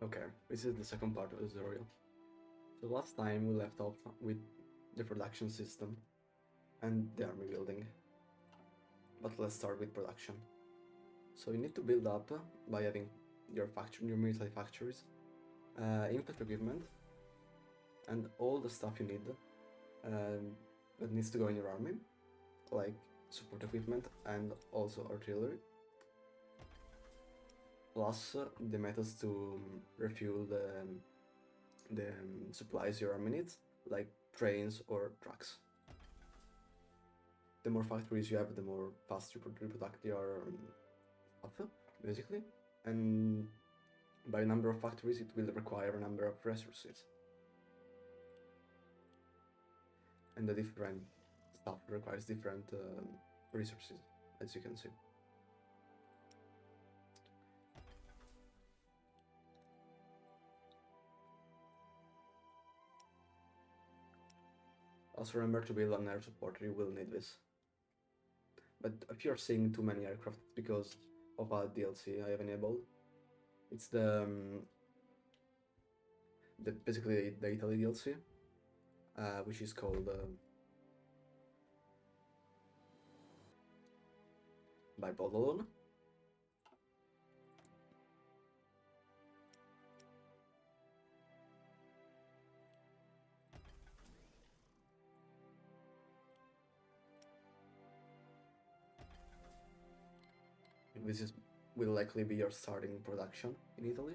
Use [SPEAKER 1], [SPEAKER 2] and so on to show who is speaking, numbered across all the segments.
[SPEAKER 1] Okay, this is the second part of the tutorial. So last time we left off with the production system and the army building. But let's start with production. So you need to build up by having your military factories, input equipment, and all the stuff you need that needs to go in your army, like support equipment and also artillery, plus the methods to refuel the supplies your army needs, like trains or trucks. The more factories you have, the more fast you product your stuff, basically. And by number of factories, it will require a number of resources. And the different stuff requires different resources, as you can see. Also remember to build an air support, you will need this. But if you're seeing too many aircraft, it's because of a DLC I have enabled. It's basically the Italy DLC, which is called by Bodolon. This will likely be your starting production in Italy.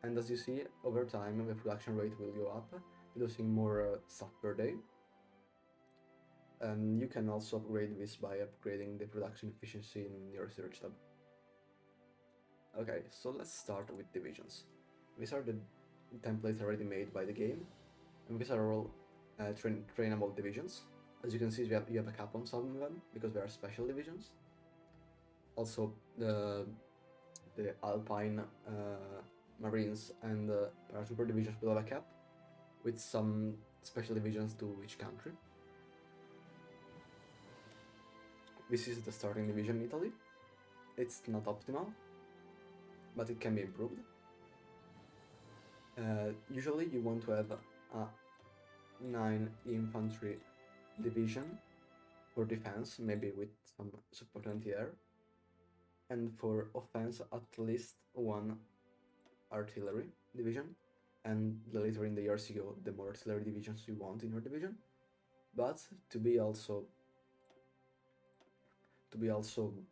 [SPEAKER 1] And as you see, over time the production rate will go up, producing more stuff per day. And you can also upgrade this by upgrading the production efficiency in your research tab. Okay, so let's start with divisions. These are the templates already made by the game, and these are all trainable divisions. As you can see, you have a cap on some of them because they are special divisions. Also, the Alpine Marines and Paratrooper divisions will have a cap, with some special divisions to each country. This is the starting division in Italy. It's not optimal, but it can be improved. Usually you want to have a 9 infantry division for defense, maybe with some support anti-air, and for offense at least one artillery division, and the later in the years you go, the more artillery divisions you want in your division. But to be also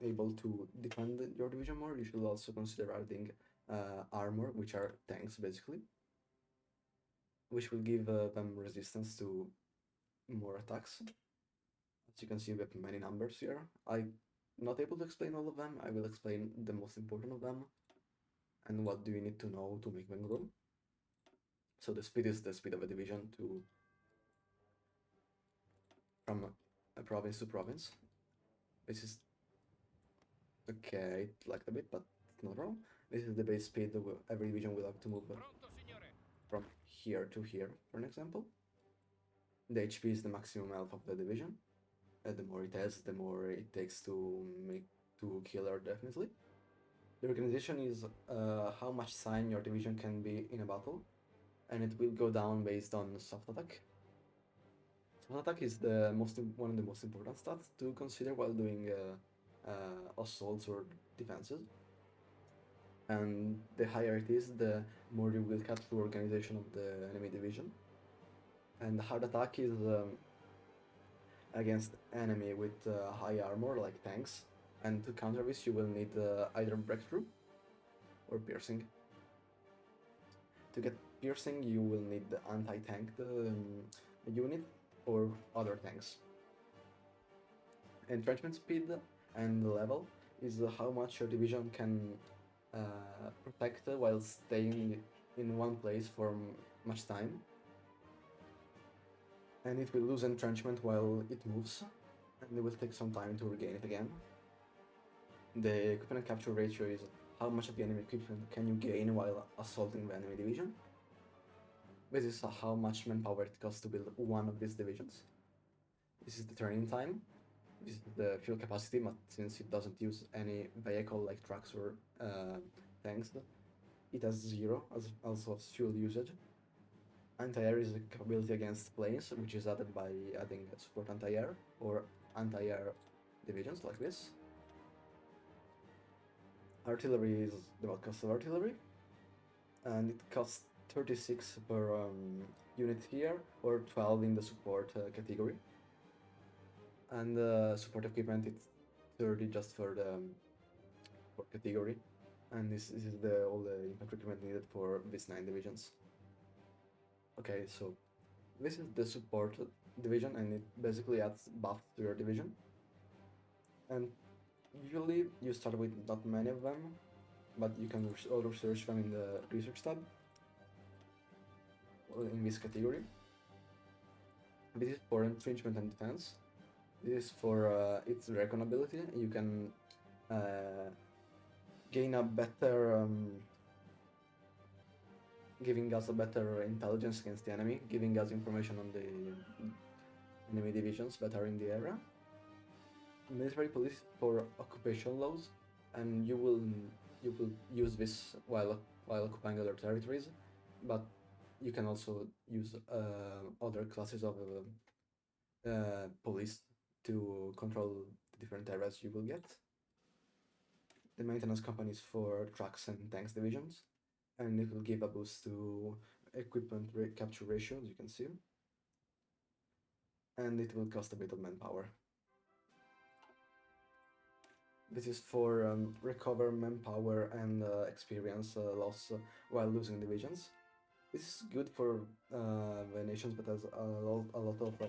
[SPEAKER 1] able to defend your division more, you should also consider adding armor, which are tanks basically, which will give them resistance to more attacks. As you can see, we have many numbers here. I'm not able to explain all of them. I will explain the most important of them and what do you need to know to make them grow. So the speed is the speed of a division from a province to province. This is okay, it lagged a bit, but it's not wrong. This is the base speed that every division will have to move from here to here, for an example. The HP is the maximum health of the division. The more it has, the more it takes to kill her, definitely. The organization is how much sign your division can be in a battle, and it will go down based on soft attack. Soft attack is one of the most important stats to consider while doing assaults or defenses. And the higher it is, the more you will cut through organization of the enemy division. And hard attack is against enemy with high armor, like tanks. And to counter this, you will need either breakthrough or piercing. To get piercing, you will need the anti-tank unit or other tanks. Entrenchment speed and level is how much your division can protect while staying in one place for much time. And it will lose entrenchment while it moves, and it will take some time to regain it again. The equipment capture ratio is how much of the enemy equipment can you gain while assaulting the enemy division. This is how much manpower it costs to build one of these divisions. This is the turning time. This is the fuel capacity, but since it doesn't use any vehicle like trucks or tanks, it has 0 as also fuel usage. Anti-air is a capability against planes, which is added by adding support anti-air or anti-air divisions like this. Artillery is the cost of artillery, and it costs 36 per unit here, or 12 in the support category. And support equipment, it's 30 just for the support category. And this is all the infantry equipment needed for these 9 divisions. Okay, so this is the support division, and it basically adds buffs to your division. And usually you start with not many of them, but you can auto search them in the research tab in this category. This is for entrenchment and defense. This is for its recon ability. You can gain a better, giving us a better intelligence against the enemy, giving us information on the enemy divisions that are in the area. Military police for occupation laws, and you will use this while occupying other territories, but you can also use other classes of police to control the different areas you will get. The maintenance companies for trucks and tanks divisions, and it will give a boost to equipment capture ratio, as you can see, and it will cost a bit of manpower. This is for recover manpower and experience loss while losing divisions. This is good for the nations that has a lot of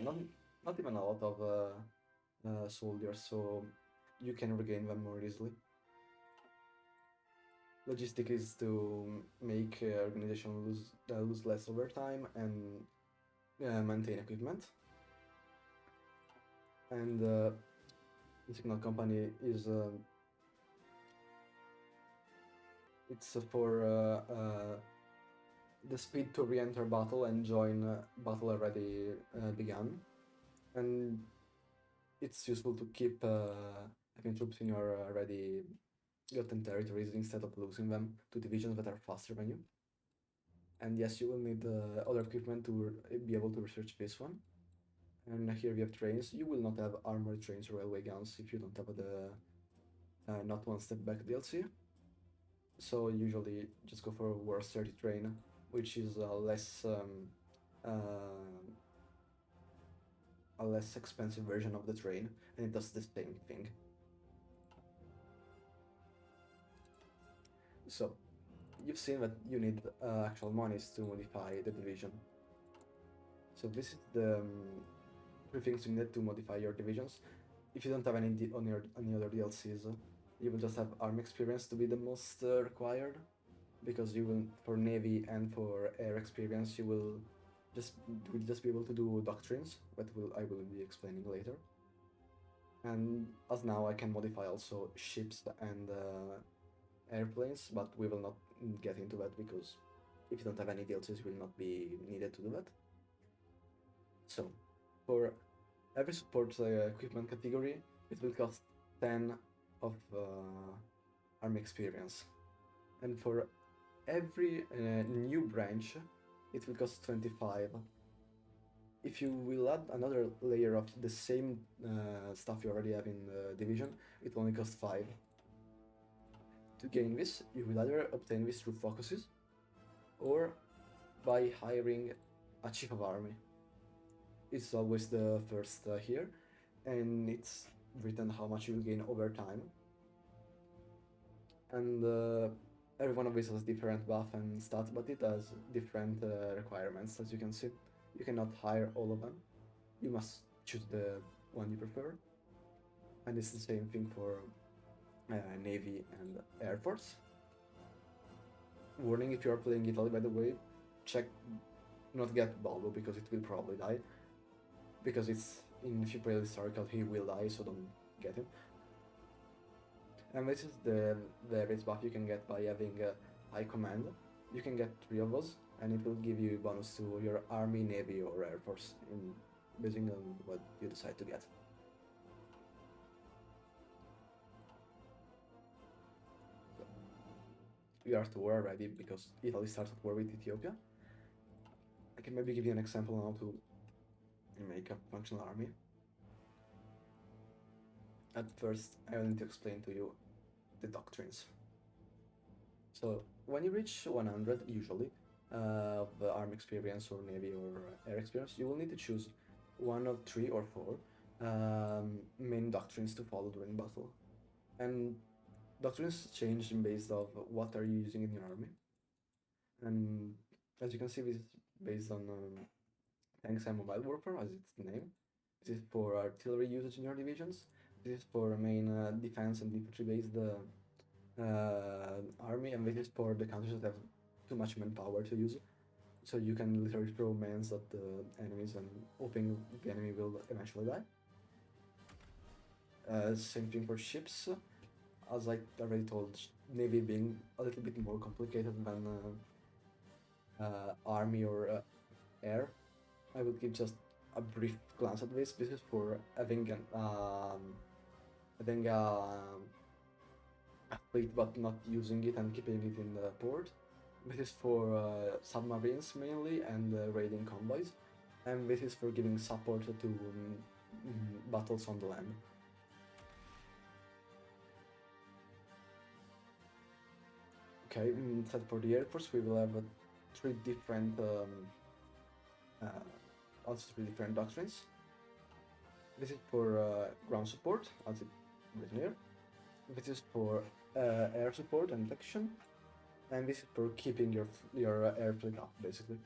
[SPEAKER 1] not even a lot of soldiers, so you can regain them more easily. Logistic is to make organization lose less over time and maintain equipment. And the signal company is it's for the speed to re-enter battle and join battle already begun, and it's useful to keep having troops in your already gotten territories instead of losing them to divisions that are faster than you. And yes, you will need other equipment to be able to research this one. And here we have trains. You will not have armored trains or railway guns if you don't have the not one step back DLC. So usually just go for a War 30 train, which is a less expensive version of the train, and it does the same thing. So you've seen that you need actual monies to modify the division. So this is the 3 things you need to modify your divisions. If you don't have any other DLCs, you will just have army experience to be the most required, because you will, for navy and for air experience, you will just be able to do doctrines, but I will be explaining later. And as now, I can modify also ships and airplanes, but we will not get into that because if you don't have any DLCs, you will not be needed to do that. So, for every support equipment category, it will cost 10 of army experience, and for every new branch, it will cost 25. If you will add another layer of the same stuff you already have in the division, it only costs 5. To gain this, you will either obtain this through focuses, or by hiring a chief of army. It's always the first here, and it's written how much you will gain over time. And every one of these has different buff and stats, but it has different requirements, as you can see. You cannot hire all of them. You must choose the one you prefer. And it's the same thing for Navy and Air Force. Warning, if you are playing Italy, by the way, check not get Balbo, because it will probably die. Because if you play historical, he will die, so don't get him. And this is the race buff you can get by having high command. You can get 3 of those, and it will give you bonus to your army, navy, or air force, based on what you decide to get. So, we are at war already because Italy started war with Ethiopia. I can maybe give you an example on how to make a functional army. At first, I will need to explain to you the doctrines. So when you reach 100, usually, of arm experience or navy or air experience, you will need to choose one of 3 or 4 main doctrines to follow during battle. And doctrines change based of what are you using in your army. And as you can see, this is based on tanks and mobile warfare, as its name. This is for artillery usage in your divisions. This is for main defense and infantry-based army, and this is for the countries that have too much manpower to use. So you can literally throw mans at the enemies and hoping the enemy will eventually die. Same thing for ships. As I already told, navy being a little bit more complicated than army or air. I will give just a brief glance at this. This is for having a fleet but not using it and keeping it in the port. This is for submarines mainly and raiding convoys, and this is for giving support to battles on the land. Okay, instead for the Air Force we will have 3 different also 3 different doctrines. This is for ground support, as it written here. This is for air support and detection, and this is for keeping your air fleet up, basically.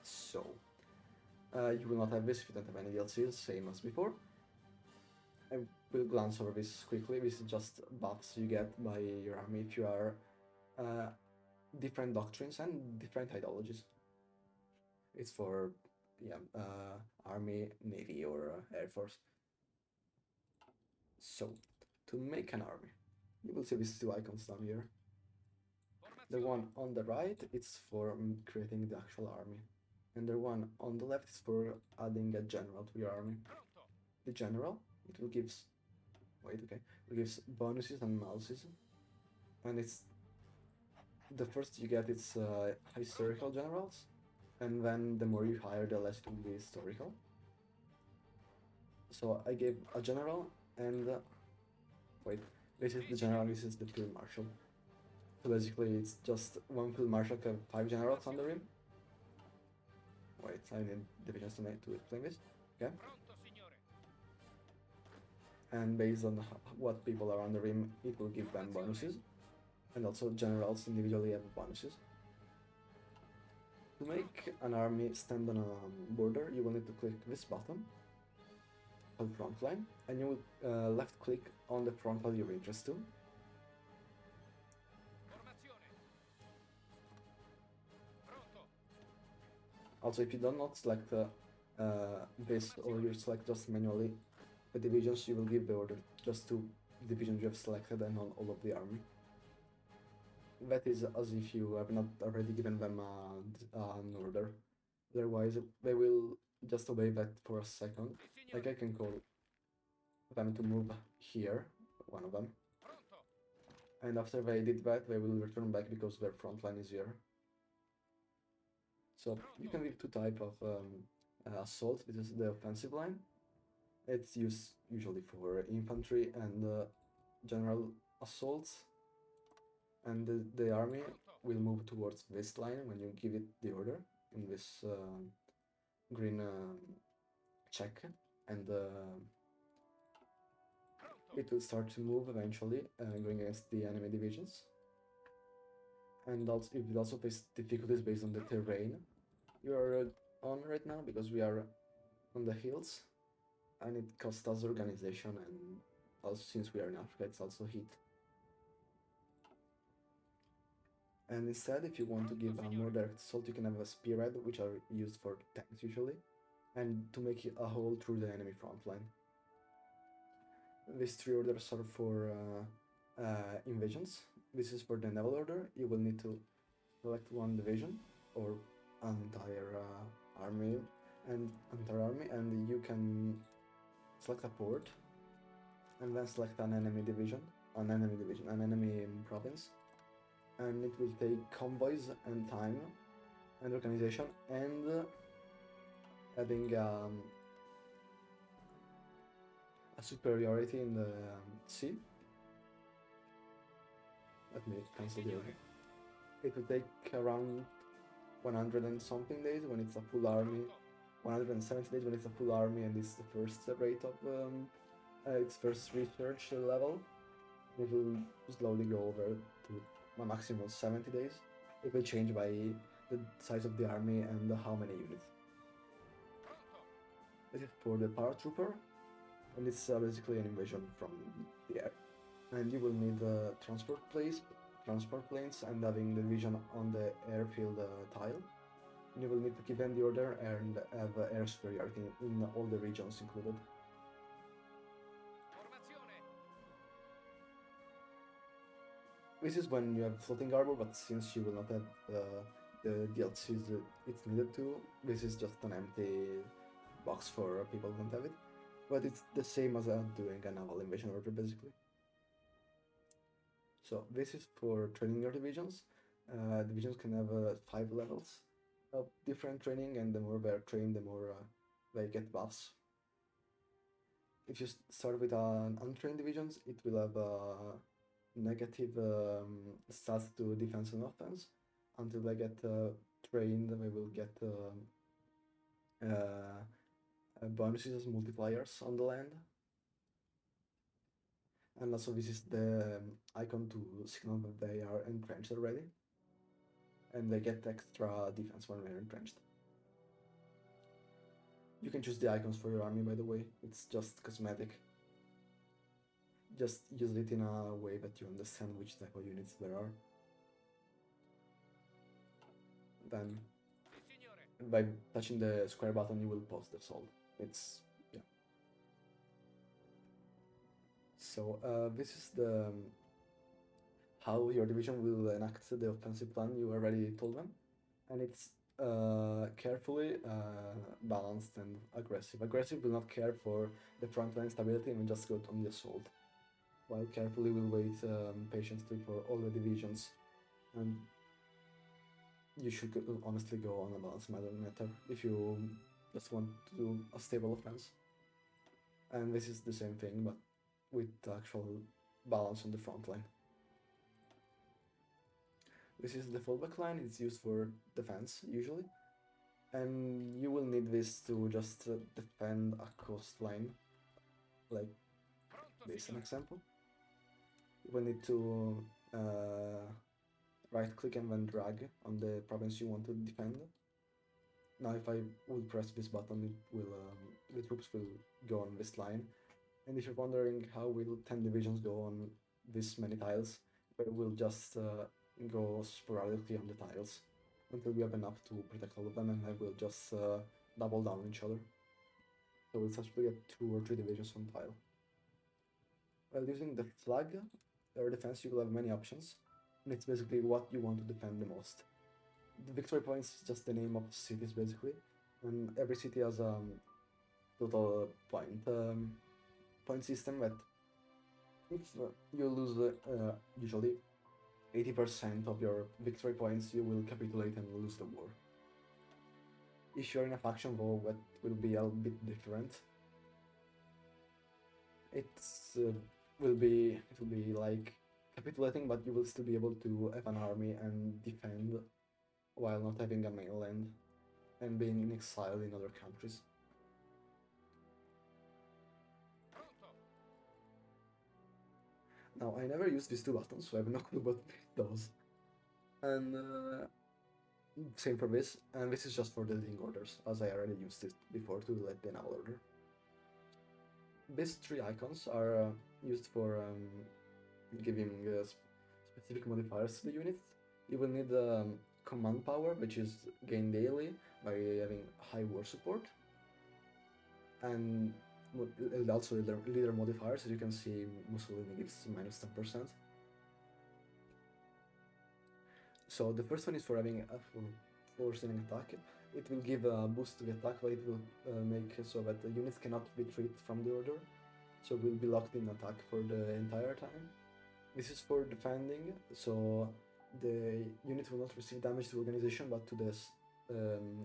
[SPEAKER 1] So, you will not have this if you don't have any DLCs, same as before. I will glance over this quickly. This is just buffs you get by your army if you are different doctrines and different ideologies. It's for army, navy, or air force. So, to make an army, you will see these 2 icons down here. The one on the right is for creating the actual army, and the one on the left is for adding a general to your army. The general, it will gives bonuses and maluses, and it's the first you get it's historical generals, and then the more you hire, the less it will be historical. So I gave a general and this is the general, this is the field marshal. So basically it's just one field marshal can have 5 generals under him. Wait, I need divisions to explain this. Okay. And based on what people are under him, it will give them bonuses. And also generals individually have bonuses. To make an army stand on a border, you will need to click this button called front line, and you will left click on the front line you're interested to. Also, if you do not select this, or you select just manually the divisions, you will give the order just to divisions you have selected and on all of the army. That is as if you have not already given them an order. Otherwise, they will just obey that for a second. Like I can call them to move here, one of them. And after they did that, they will return back because their front line is here. So you can leave 2 types of assault. This is the offensive line. It's used usually for infantry and general assaults. And the army will move towards this line when you give it the order in this green check, and it will start to move eventually, going against the enemy divisions. And also, it will also face difficulties based on the terrain you are on right now, because we are on the hills, and it costs us organization, and also since we are in Africa, it's also heat. And instead, if you want to give a more direct assault, you can have a spearhead, which are used for tanks usually, and to make a hole through the enemy front line. These 3 orders are for invasions. This is for the naval order. You will need to select 1 division or an entire army, and you can select a port. and then select an enemy division, an enemy province, and it will take convoys and time and organization and having a superiority in the sea. Let me cancel the order. It will take around 100 and something days when it's a full army, 170 days when it's a full army and it's the first rate of its first research level. It will slowly go over to a maximum of 70 days. It will change by the size of the army and how many units. This is for the paratrooper, and it's basically an invasion from the air. And you will need transport planes, and having the division on the airfield tile. And you will need to keep in the order and have air superiority in all the regions included. This is when you have floating arbor, but since you will not have the DLCs it's needed to, this is just an empty box for people who don't have it. But it's the same as doing a naval invasion order, basically. So this is for training your divisions. Divisions can have 5 levels of different training, and the more they're trained, the more they get buffs. If you start with untrained divisions, it will have negative stats to defense and offense. Until they get trained, they will get bonuses as multipliers on the land. And also this is the icon to signal that they are entrenched already. And they get extra defense when they're entrenched. You can choose the icons for your army, by the way, it's just cosmetic. Just use it in a way that you understand which type of units there are. Then, by touching the square button, you will post the assault. It's, yeah. So, this is the how your division will enact the offensive plan you already told them. And it's carefully balanced and aggressive. Aggressive will not care for the frontline stability and will just go on the assault, while carefully will wait patiently for all the divisions. And you should honestly go on a balanced matter if you just want to do a stable offense. And this is the same thing, but with actual balance on the front line. This is the fallback line, it's used for defense usually. And you will need this to just defend a coastline, like this an example. You will need to right click and then drag on the province you want to defend. Now if I will press this button, it will the troops will go on this line. And if you're wondering how will 10 divisions go on this many tiles, they will just go sporadically on the tiles until we have enough to protect all of them, and they will just double down on each other. So we'll actually get 2 or 3 divisions on tile. While using the flag air defense, you will have many options, and it's basically what you want to defend the most. The victory points is just the name of cities basically, and every city has a total point system that if you lose usually 80% of your victory points, you will capitulate and lose the war. If you're in a faction though, that will be a bit different. It will be like capitulating, but you will still be able to have an army and defend while not having a mainland and being in exile in other countries. Now, I never used these 2 buttons, so I have no clue what it does. And same for this, and this is just for deleting orders, as I already used it before to delete the naval order. These 3 icons are used for giving specific modifiers to the units. You will need command power, which is gained daily by having high war support, and also leader modifiers. As you can see, Mussolini gives minus 10%. So the first one is for having forcing an attack. It will give a boost to the attack, but it will make so that the units cannot retreat from the order. so we'll be locked in attack for the entire time. This is for defending, so the unit will not receive damage to organization but to the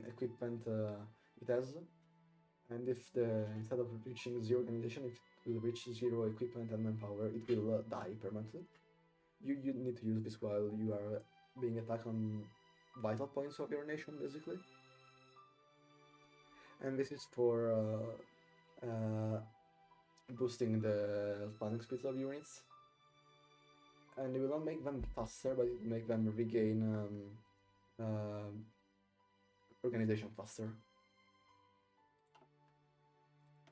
[SPEAKER 1] equipment it has. And if instead of reaching 0 organization, if it will reach 0 equipment and manpower, it will die permanently. You need to use this while you are being attacked on vital points of your nation, basically. And this is for boosting the planning speeds of units. And it will not make them faster, but it will make them regain organization faster.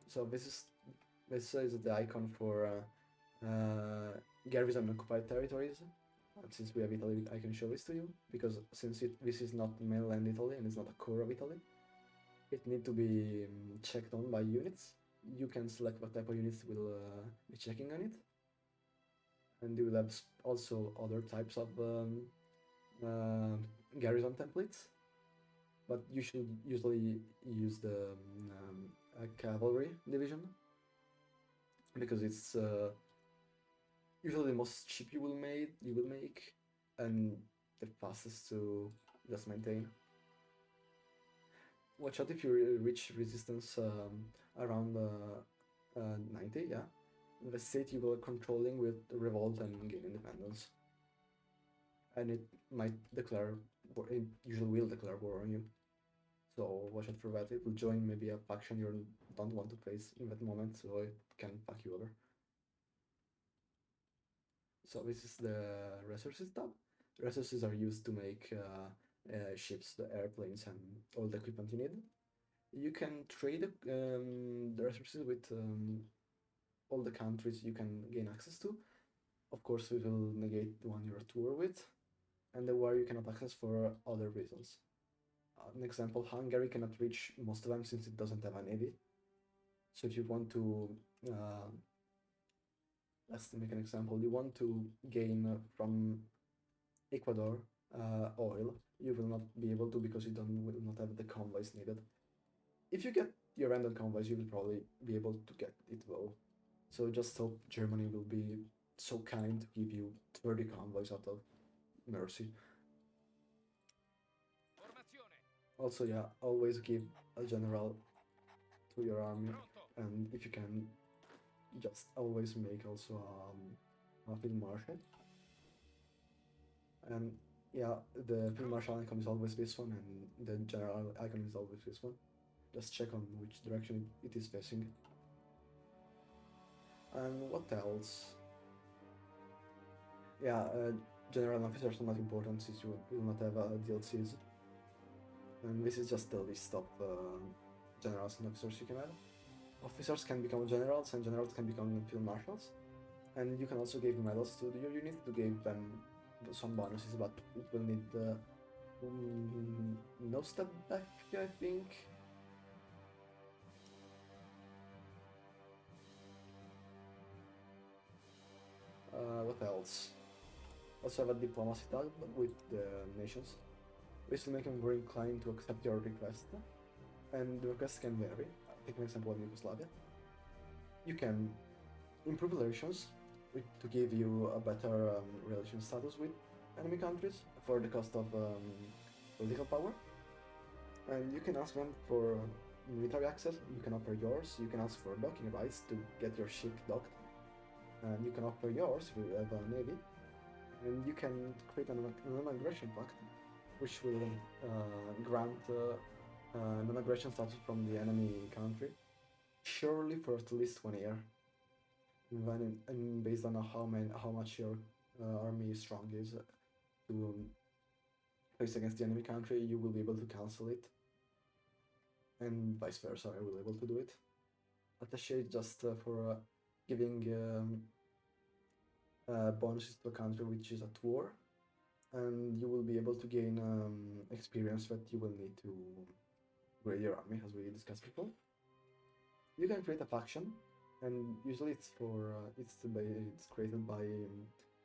[SPEAKER 1] So this is the icon for garrison occupied territories. Since we have Italy, I can show this to you, because since this is not mainland Italy and it's not a core of Italy, it needs to be checked on by units. You can select what type of units will be checking on it, and you will have also other types of garrison templates, but you should usually use the cavalry division, because it's usually the most cheap you will make, and the fastest to just maintain. Watch out if you reach resistance around 90, yeah. The state you will controlling will revolt and gain independence. And it might declare, it usually will declare war on you. So watch out for that. It will join maybe a faction you don't want to face in that moment, so it can fuck you over. So this is the resources tab. Resources are used to make ships, the airplanes, and all the equipment you need. You can trade the resources with all the countries you can gain access to. Of course, we will negate the one you're at war with, and the war you cannot access for other reasons. An example, Hungary cannot reach most of them since it doesn't have a navy. So if you want to, let's make an example, you want to gain from Ecuador oil, you will not be able to because you will not have the convoys needed. If you get your random convoys, you will probably be able to get it though. So just hope Germany will be so kind to give you 30 convoys out of mercy. Also, yeah, always give a general to your army, and if you can, just always make also a field marshal. And yeah, the field marshal icon is always this one, and the general icon is always this one. Just check on which direction it is facing. And what else? Yeah, general officers are not important since you will not have DLCs. And this is just a list of generals and officers you can add. Officers can become generals, and generals can become field marshals. And you can also give medals to your unit to give them some bonuses, but it will need no step back, I think. What else? Also have a diplomacy tab with the nations. This will make them more inclined to accept your request, and the requests can vary. Take an example of Yugoslavia. You can improve relations to give you a better relation status with enemy countries for the cost of political power. And you can ask them for military access, you can offer yours, you can ask for docking rights to get your ship docked, and you can offer yours if you have a navy, and you can create an non-aggression pact, which will grant non-aggression status from the enemy country, surely for at least 1 year. And based on how much your army strong is to face against the enemy country, you will be able to cancel it, and vice versa, I will be able to do it. Attaché just for giving bonuses to a country which is at war, and you will be able to gain experience that you will need to grade your army, as we discussed before. You can create a faction, and usually it's for it's created by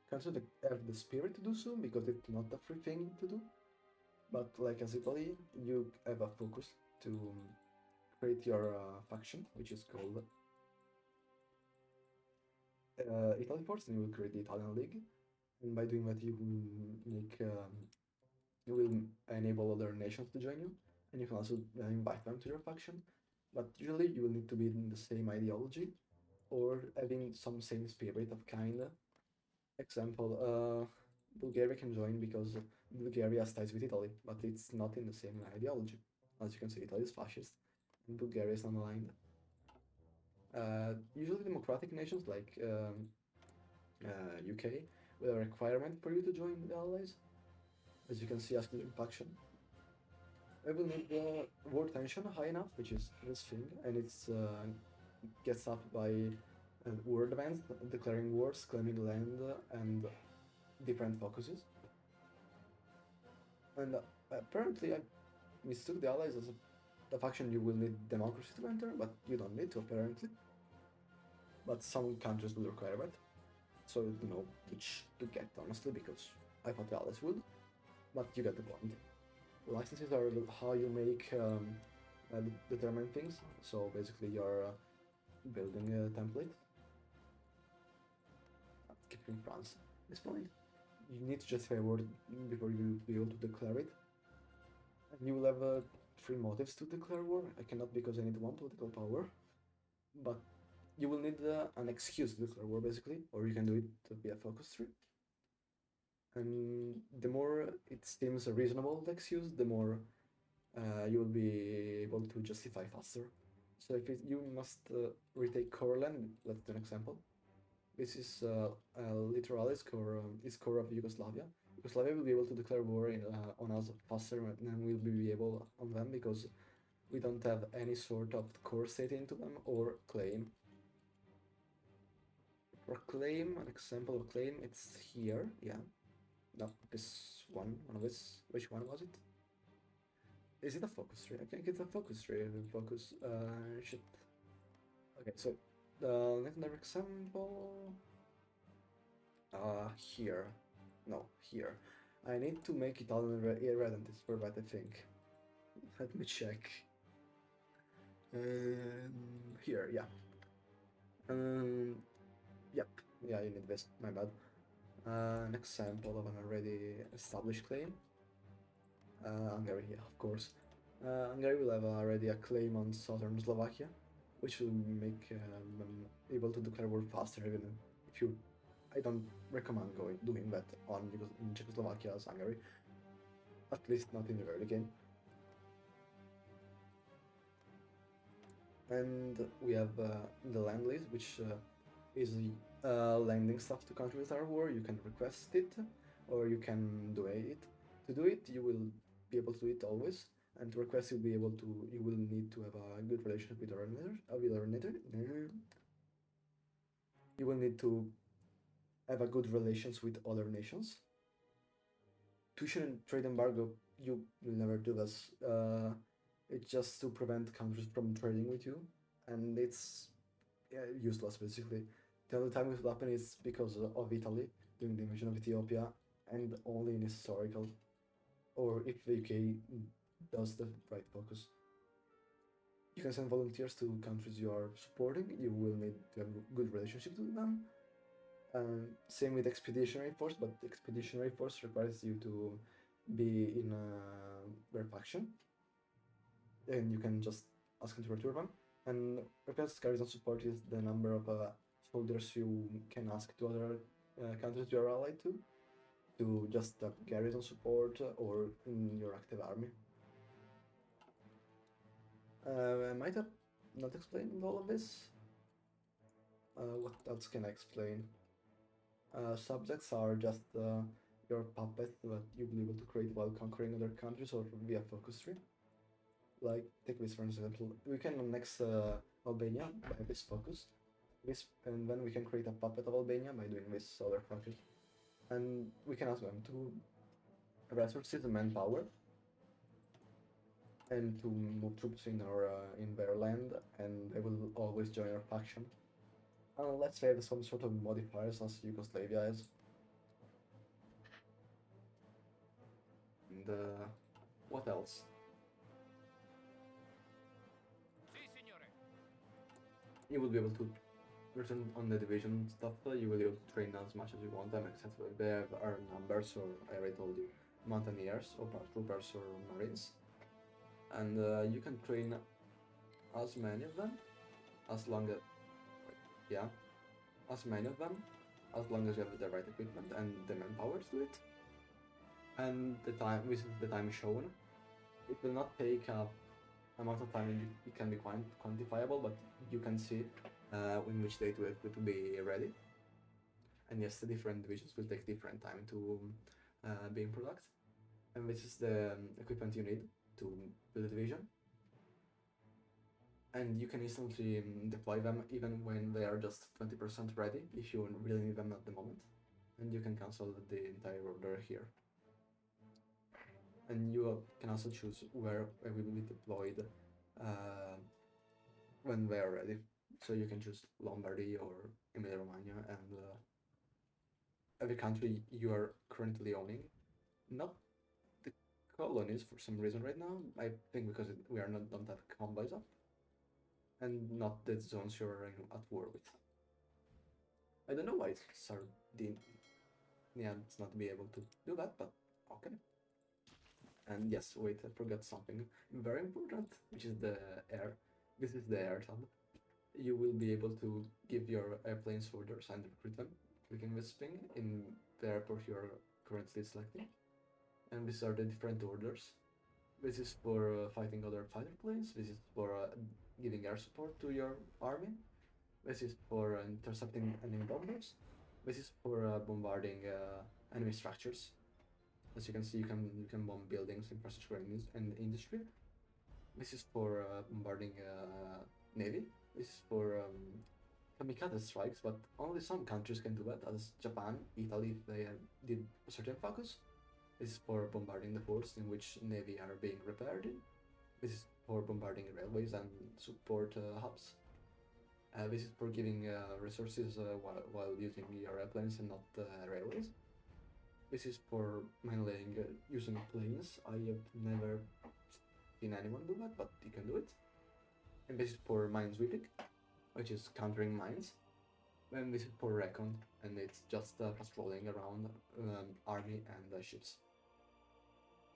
[SPEAKER 1] countries that have the spirit to do so, because it's not a free thing to do. But like as Italy, you have a focus to create your faction, which is called Italy first, and you will create the Italian League. And by doing that, you will make you will enable other nations to join you, and you can also invite them to your faction. But usually, you will need to be in the same ideology or having some same spirit of kind. Example, Bulgaria can join because Bulgaria has ties with Italy, but it's not in the same ideology. As you can see, Italy is fascist, and Bulgaria is non-aligned. Usually, democratic nations like UK with a requirement for you to join the Allies. As you can see, as in faction, I will need the war tension high enough, which is this thing, and it's gets up by war events, declaring wars, claiming land, and different focuses. And apparently, I mistook the Allies as the faction you will need democracy to enter, but you don't need to apparently. But some countries will require that, so I don't know which to get honestly, because I thought the Allies would, but you get the point. Licenses are how you make determine things. So basically, you're building a template. Keeping France. At this point, you need to justify a word before you be able to declare it. And you will have three motives to declare war. I cannot because I need one political power, but you will need an excuse to declare war basically, or you can do it via focus tree. And the more it seems a reasonable excuse, the more you will be able to justify faster. So if you must retake core land, let's do an example. This is Literalis core, is core of Yugoslavia. Yugoslavia will be able to declare war on us faster than we'll be able on them because we don't have any sort of core state into them or claim. For claim, an example of claim, it's here, yeah. No, this one of this, which one was it? Is it a focus tree? I think it's a focus tree. Focus. Shit. Okay, so the another example. Here. No, here. I need to make Italian irredentist for that, I think. Let me check. Here, yeah. Yep. Yeah, you need this. My bad. An example of an already established claim. Hungary, yeah, of course. Hungary will have already a claim on southern Slovakia, which will make them able to declare war faster. Even if you, I don't recommend doing that in Czechoslovakia as Hungary, at least not in the early game. And we have the land lease, which is lending stuff to countries that are at war. You can request it, or you can do it. To do it, you will be able to do it always. And to request, you will need to have a good relationship with our nether. You will need to have a good relations with other nations. Tuition and trade embargo, you will never do this. It's just to prevent countries from trading with you, and it's useless basically. The only time it will happen is because of Italy during the invasion of Ethiopia, and only in historical, or if the UK does the right focus. You can send volunteers to countries you are supporting. You will need to have good relationships with them. Same with expeditionary force, but expeditionary force requires you to be in their faction, and you can just ask them to return them. And request garrison support is the number of soldiers you can ask to other countries you are allied to just garrison support or in your active army. I might have not explained all of this. What else can I explain? Subjects are just your puppets that you'll be able to create while conquering other countries or via focus tree. Like, take this for example. We can annex Albania by this focus. And then we can create a puppet of Albania by doing this other focus. And we can ask them to resources and manpower and to move troops in their land, and they will always join our faction. Unless they have some sort of modifiers as Yugoslavia is. And what else? You will be able to written on the division stuff, you will be able to train as much as you want. That makes sense. They have our numbers, or I already told you, mountaineers or paratroopers or marines, and you can train as many of them as long as yeah, as many of them as long as you have the right equipment and the manpower to it. And the time, which is the time shown, it will not take a amount of time. It can be quantifiable, but you can see in which date it will be ready. And yes, the different divisions will take different time to be in product. And this is the equipment you need to build a division. And you can instantly deploy them even when they are just 20% ready, if you really need them at the moment. And you can cancel the entire order here. And you can also choose where they will be deployed when they are ready. So you can choose Lombardy or Emilia-Romagna, and every country you are currently owning. Not the colonies for some reason right now. I think because we are not don't have convoys up, and not the zones you're at war with. I don't know why Sardinia does not be able to do that, but okay. And yes, wait, I forgot something very important, which is the air. This is the air tab. You will be able to give your airplanes orders and recruit them, clicking this thing in the airport you're currently selecting. And these are the different orders. This is for fighting other fighter planes. This is for giving air support to your army. This is for intercepting enemy bombers. This is for bombarding enemy structures. As you can see, you can bomb buildings, infrastructure, and industry. This is for bombarding navy. This is for kamikaze strikes, but only some countries can do that, as Japan, Italy, they did a certain focus. This is for bombarding the ports in which navy are being repaired in. This is for bombarding railways and support hubs. This is for giving resources while using your airplanes and not railways. This is for mainly using planes. I have never seen anyone do that, but you can do it. And this is for mine sweeping, which is countering mines. And this is for recon, and it's just patrolling around army and ships.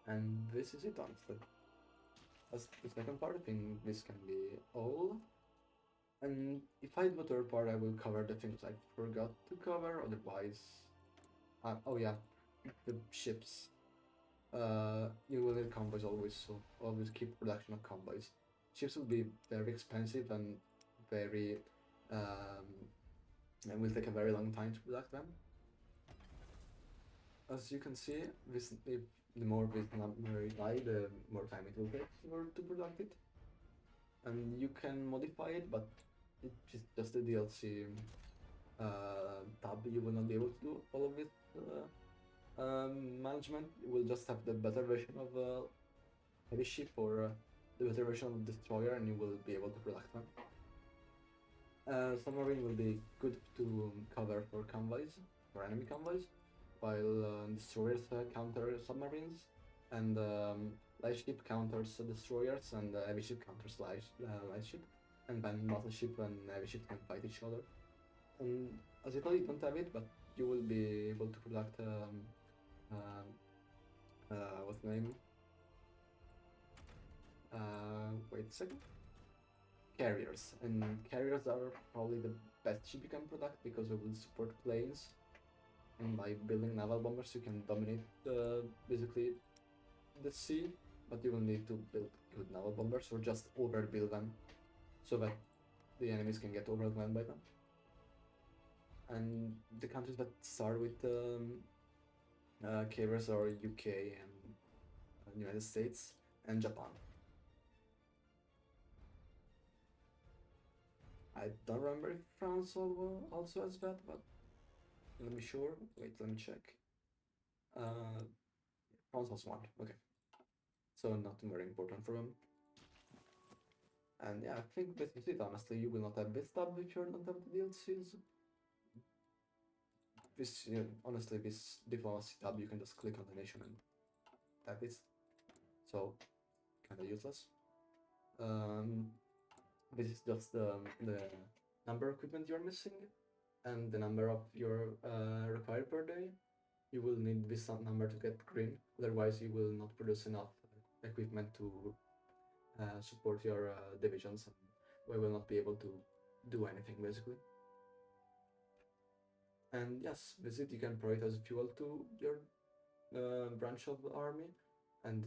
[SPEAKER 1] And this is it, honestly. As the second part, I think this can be all. And if I do a third part, I will cover the things I forgot to cover, otherwise... oh yeah, the ships. You will need convoys always, so always keep production of convoys. Ships will be very expensive and very... and will take a very long time to product them. As you can see, if the more this number die, the more time it will take to product it. And you can modify it, but it's just a DLC tab. You will not be able to do all of it. Management will just have the better version of heavy ship or the better version of destroyer, and you will be able to product them. Submarine will be good to cover for convoys, for enemy convoys, while destroyers counter submarines, and light ship counters destroyers, and heavy ship counters light ship, and then battleship and heavy ship can fight each other. And as you don't have it, but you will be able to product what's the name? Wait a second. Carriers, and carriers are probably the best ship you can product because it will support planes, and by building naval bombers you can dominate basically the sea, but you will need to build good naval bombers or just overbuild them so that the enemies can get overwhelmed by them. And the countries that start with carriers are UK and United States and Japan. I don't remember if France also has that, but let me sure. Wait, let me check. France has one. Okay, so not very important for them. And yeah, I think this is it. Honestly, you will not have this tab if you don't have the DLCs. This, honestly, this diplomacy tab, you can just click on the nation and have this. So, kind of useless. This is just the number of equipment you're missing and the number of your required per day, you will need this number to get green. Otherwise, you will not produce enough equipment to support your divisions, and we will not be able to do anything basically. And yes, with it you can provide as fuel to your branch of the army, and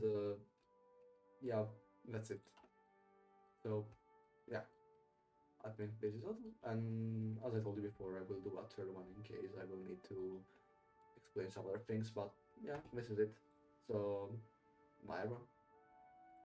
[SPEAKER 1] yeah, that's it. So yeah, I think this is all. And as I told you before, I will do a third one in case I will need to explain some other things. But yeah, this is it. So bye everyone.